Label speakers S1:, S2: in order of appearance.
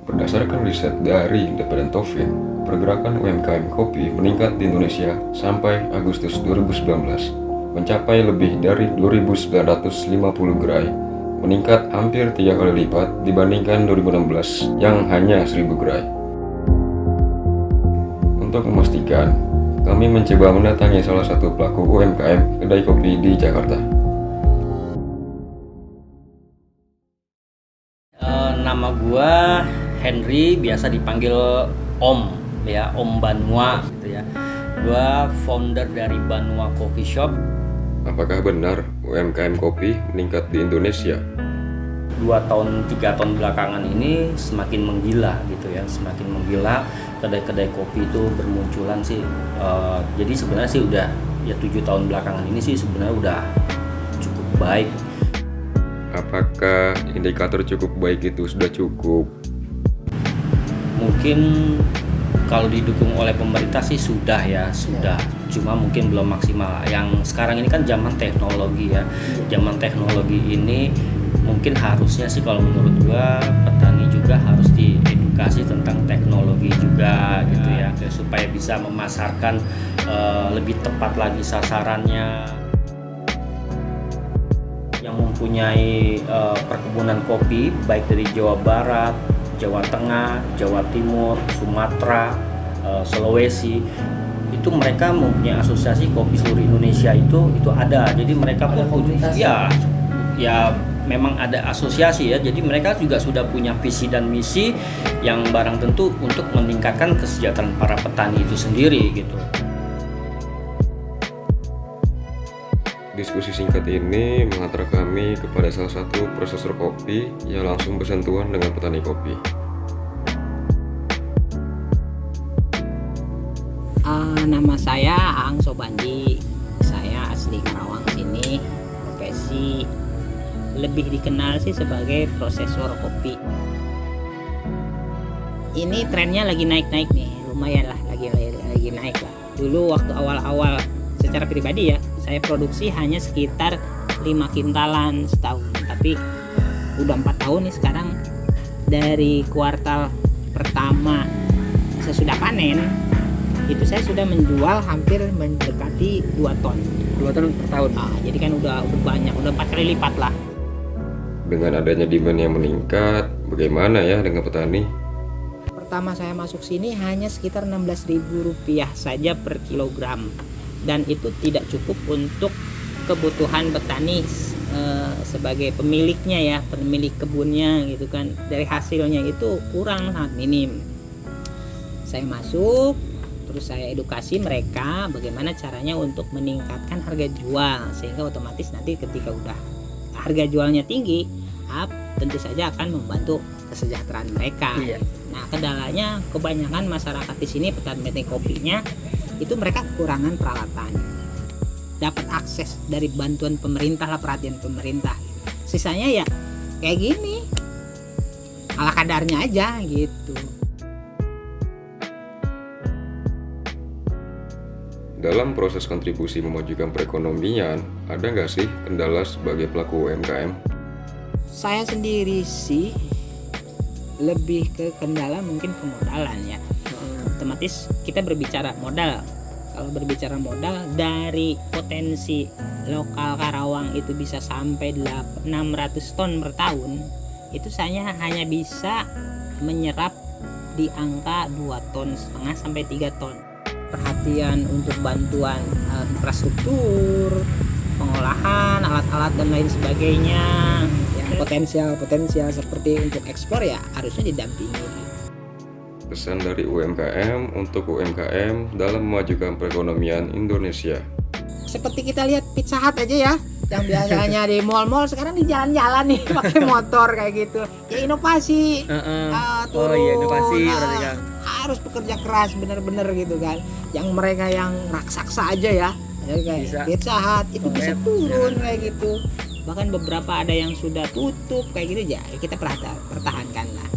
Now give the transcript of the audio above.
S1: Berdasarkan riset dari Independent Coffee, pergerakan UMKM kopi meningkat di Indonesia sampai Agustus 2019, mencapai lebih dari 2.950 gerai, meningkat hampir 3 kali lipat dibandingkan 2016 yang hanya 1.000 gerai. Untuk memastikan, kami mencoba mendatangi salah satu pelaku UMKM kedai kopi di Jakarta.
S2: Nama gua Henry, biasa dipanggil Om ya, Om Banua gitu ya. Gua founder dari Banua Coffee Shop.
S1: Apakah benar UMKM kopi meningkat di Indonesia?
S2: 3 tahun belakangan ini semakin menggila gitu ya, semakin menggila. Kedai-kedai kopi itu bermunculan sih. Jadi sebenarnya sih udah ya 7 tahun belakangan ini sih sebenarnya udah cukup baik.
S1: Apakah indikator cukup baik itu sudah cukup?
S2: Mungkin kalau didukung oleh pemerintah sih sudah. Cuma mungkin belum maksimal. Yang sekarang ini kan zaman teknologi ya. Zaman teknologi ini mungkin harusnya sih kalau menurut gua petani juga harus diedukasi tentang teknologi juga gitu ya, supaya bisa memasarkan lebih tepat lagi sasarannya. Yang mempunyai perkebunan kopi baik dari Jawa Barat, Jawa Tengah, Jawa Timur, Sumatera, Sulawesi, itu mereka mempunyai asosiasi kopi seluruh Indonesia itu ada. Jadi mereka ya memang ada asosiasi ya. Jadi mereka juga sudah punya visi dan misi yang barang tentu untuk meningkatkan kesejahteraan para petani itu sendiri gitu.
S1: Diskusi singkat ini mengantar kami kepada salah satu prosesor kopi yang langsung bersentuhan dengan petani kopi.
S3: Nama saya Aang Sobandi. Saya asli Karawang sini. Profesi lebih dikenal sih sebagai prosesor kopi. Ini trennya lagi naik-naik nih, lumayan lah, lagi naik lah. Dulu waktu awal-awal secara pribadi ya, saya produksi hanya sekitar 5 kintalan setahun. Tapi udah 4 tahun nih sekarang, dari kuartal pertama sesudah panen, itu saya sudah menjual hampir mendekati 2 ton.
S4: 2 ton per tahun.
S3: Jadi kan udah banyak, udah 4 kali lipat lah.
S1: Dengan adanya demand yang meningkat, bagaimana ya dengan petani?
S3: Pertama saya masuk sini hanya sekitar Rp16.000 saja per kilogram. Dan itu tidak cukup untuk kebutuhan petani sebagai pemiliknya ya, pemilik kebunnya gitu kan. Dari hasilnya itu kurang, sangat minim. Saya masuk, terus saya edukasi mereka bagaimana caranya untuk meningkatkan harga jual, sehingga otomatis nanti ketika udah harga jualnya tinggi, tentu saja akan membantu kesejahteraan mereka.
S4: Iya.
S3: Nah, kendalanya kebanyakan masyarakat di sini petani kopinya itu mereka kekurangan peralatan. Dapat akses dari bantuan pemerintah lah, perhatian pemerintah. Sisanya ya kayak gini, ala kadarnya aja gitu.
S1: Dalam proses kontribusi memajukan perekonomian, ada nggak sih kendala sebagai pelaku UMKM?
S3: Saya sendiri sih lebih ke kendala mungkin pemodalan ya. Otomatis kita berbicara modal. Kalau berbicara modal, dari potensi lokal Karawang itu bisa sampai 600 ton per tahun, itu saya hanya bisa menyerap di angka 2,5 ton sampai 3 ton. Perhatian untuk bantuan infrastruktur, pengolahan, alat-alat dan lain sebagainya, yang potensial seperti untuk ekspor ya harusnya didampingi.
S1: Pesan dari UMKM untuk UMKM dalam memajukan perekonomian Indonesia.
S3: Seperti kita lihat Pizza Hut aja ya, yang biasanya di mall-mall sekarang di jalan-jalan nih pakai motor kayak gitu. Ya inovasi,
S4: Inovasi berarti kan.
S3: Harus bekerja keras bener-bener gitu kan. Yang mereka yang raksasa aja ya kayak Pizza Hut itu bisa turun kayak gitu. Bahkan beberapa ada yang sudah tutup kayak gitu ya, kita pertahankan lah.